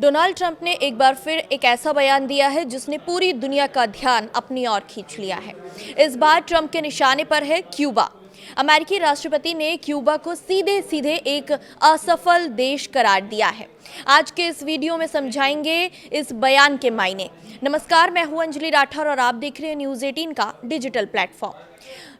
Donald Trump ने एक बार फिर एक ऐसा बयान दिया है जिसने पूरी दुनिया का ध्यान अपनी ओर खींच लिया है। इस बार ट्रंप के निशाने पर है क्यूबा। अमेरिकी राष्ट्रपति ने क्यूबा को सीधे सीधे एक असफल देश करार दिया है। आज के इस वीडियो में समझाएंगे इस बयान के मायने। नमस्कार, मैं हूं अंजलि राठौर और आप देख रहे हैं न्यूज़ 18 का डिजिटल प्लेटफॉर्म।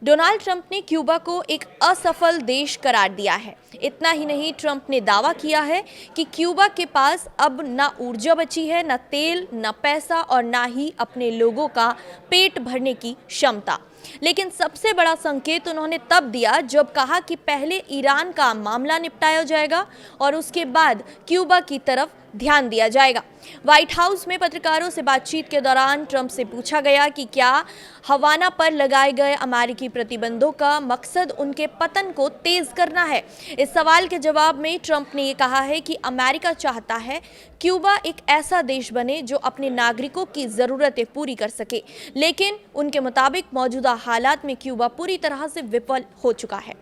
डोनाल्ड ट्रंप ने क्यूबा को एक असफल देश करार दिया है। इतना ही नहीं, ट्रंप ने दावा किया है कि क्यूबा के पास अब ना ऊर्जा बची है, ना तेल, ना पैसा और ना ही अपने लोगों का पेट भरने की क्षमता। लेकिन सबसे बड़ा संकेत उन्होंने तब दिया जब कहा कि पहले ईरान का मामला निपटाया जाएगा और उसके बाद क्यूबा की तरफ ध्यान दिया जाएगा। व्हाइट हाउस में पत्रकारों से बातचीत के दौरान ट्रंप से पूछा गया कि क्या हवाना पर लगाए गए अमेरिकी प्रतिबंधों का मकसद उनके पतन को तेज करना है। इस सवाल के जवाब में ट्रंप ने ये कहा है कि अमेरिका चाहता है क्यूबा एक ऐसा देश बने जो अपने नागरिकों की ज़रूरतें पूरी कर सके, लेकिन उनके मुताबिक मौजूदा हालात में क्यूबा पूरी तरह से विफल हो चुका है।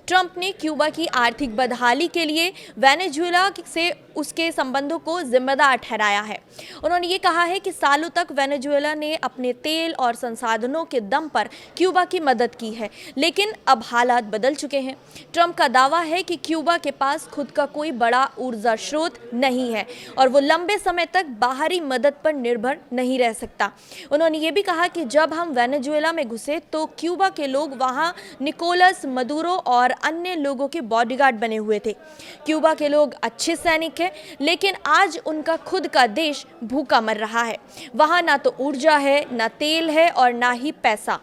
ट्रंप ने क्यूबा की आर्थिक बदहाली के लिए वेनेजुएला से उसके संबंधों को जिम्मेदार ठहराया है। उन्होंने ये कहा है कि सालों तक वेनेजुएला ने अपने तेल और संसाधनों के दम पर क्यूबा की मदद की है, लेकिन अब हालात बदल चुके हैं। ट्रंप का दावा है कि क्यूबा के पास खुद का कोई बड़ा ऊर्जा स्रोत नहीं है और वो लंबे समय तक बाहरी मदद पर निर्भर नहीं रह सकता। उन्होंने ये भी कहा कि जब हम वेनेजुएला में घुसे तो क्यूबा के लोग वहाँ निकोलस मदुरो और अन्य लोगों के बॉडीगार्ड बने हुए थे। क्यूबा के लोग अच्छे सैनिक हैं, लेकिन आज उनका खुद का देश भूखा मर रहा है। वहाँ ना तो ऊर्जा है, ना तेल है और ना ही पैसा।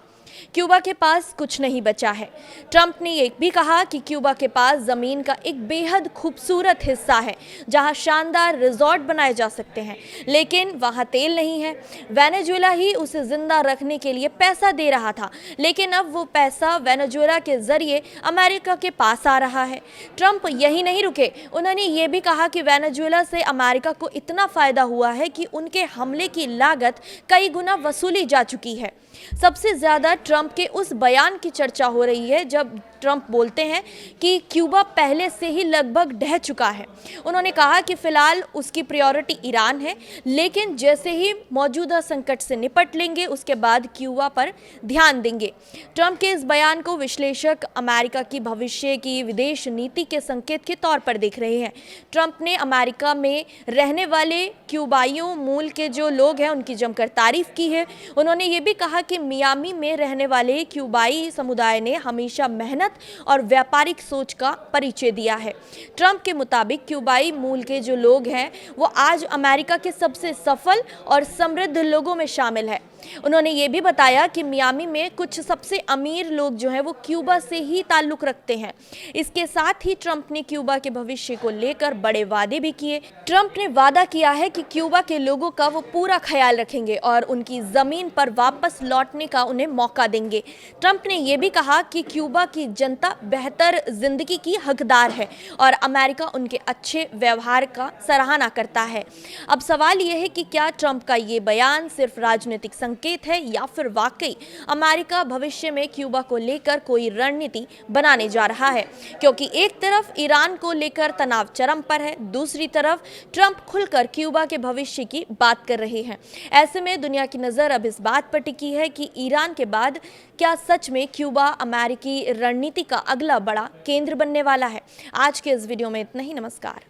क्यूबा के पास कुछ नहीं बचा है। ट्रंप ने ये भी कहा कि क्यूबा के पास ज़मीन का एक बेहद खूबसूरत हिस्सा है जहां शानदार रिजॉर्ट बनाए जा सकते हैं, लेकिन वहां तेल नहीं है। वेनेजुएला ही उसे जिंदा रखने के लिए पैसा दे रहा था, लेकिन अब वो पैसा वेनेजुएला के जरिए अमेरिका के पास आ रहा है। ट्रंप यही नहीं रुके, उन्होंने ये भी कहा कि वेनेजुएला से अमेरिका को इतना फ़ायदा हुआ है कि उनके हमले की लागत कई गुना वसूली जा चुकी है। सबसे ज़्यादा ट्रंप के उस बयान की चर्चा हो रही है जब ट्रंप बोलते हैं कि क्यूबा पहले से ही लगभग ढह चुका है। उन्होंने कहा कि फिलहाल उसकी प्रायोरिटी ईरान है, लेकिन जैसे ही मौजूदा संकट से निपट लेंगे उसके बाद क्यूबा पर ध्यान देंगे। ट्रंप के इस बयान को विश्लेषक अमेरिका की भविष्य की विदेश नीति के संकेत के तौर पर देख रहे हैं। ट्रंप ने अमेरिका में रहने वाले क्यूबाइयों मूल के जो लोग हैं उनकी जमकर तारीफ की है। उन्होंने ये भी कहा कि मियामी में रहने वाले क्यूबाई समुदाय ने हमेशा मेहनत और व्यापारिक सोच का परिचय दिया है। ट्रंप के मुताबिक क्यूबाई मूल के जो लोग हैं वो आज अमेरिका के सबसे सफल और समृद्ध लोगों में शामिल है। उन्होंने ये भी बताया कि मियामी में कुछ सबसे अमीर लोग जो हैं वो क्यूबा से ही ताल्लुक़ रखते हैं। इसके साथ ही ट्रंप ने क्यूबा के भविष्य को लेकर बड़े वादे भी किए। ट्रंप ने वादा किया है कि क्यूबा के लोगों का वो पूरा ख्याल रखेंगे और उनकी ज़मीन पर वापस लौटने का उन्हें मौका देंगे। ट्रंप ने ये भी कहा कि क्यूबा की जनता बेहतर जिंदगी की हकदार है और अमेरिका उनके अच्छे व्यवहार का सराहना करता है। अब सवाल ये है कि क्या ट्रंप का ये बयान सिर्फ राजनीतिक संकेत है या फिर वाकई अमेरिका भविष्य में क्यूबा को लेकर कोई रणनीति बनाने जा रहा है, क्योंकि एक तरफ ईरान को लेकर तनाव चरम पर है, दूसरी तरफ ट्रंप खुलकर क्यूबा के भविष्य की बात कर रहे हैं। ऐसे में दुनिया की नज़र अब इस बात पर टिकी है कि ईरान के बाद क्या सच में क्यूबा अमेरिकी रणनीति का अगला बड़ा केंद्र बनने वाला है। आज के इस वीडियो में इतना ही। नमस्कार।